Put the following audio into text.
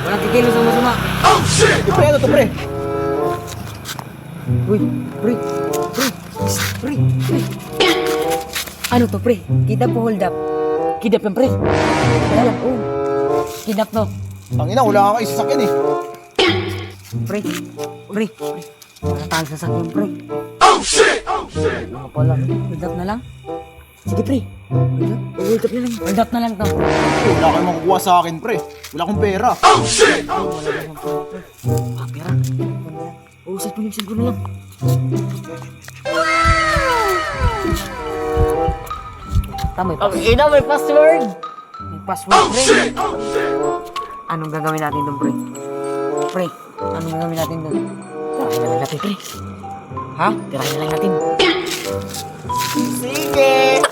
Walang kikilos ang masama. Oh shit! Pre, ano to pre? Uy, pre. Pre. Ano to, pre? Kidnap o hold up? Kidnap yan, pre. Kidnap, oh. Kidnap, no? Tangina, wala kang isasakyan eh. Pre. Natalo sa sakyan, pre. Oh shit! Ano pala? Hold up na lang? Sige, pre. Hold up na lang. Hold up na lang to. Wala kang makukuha sa akin pre. Wala akong pera. Ah, pera. Oh, cellphone na lang. Tama, May password. may password, pre. Anong gagawin natin doon, pre? Pre, anong gagawin natin doon? Tirahin na lang natin, pre. Ha? Tirahin na lang natin. Sige!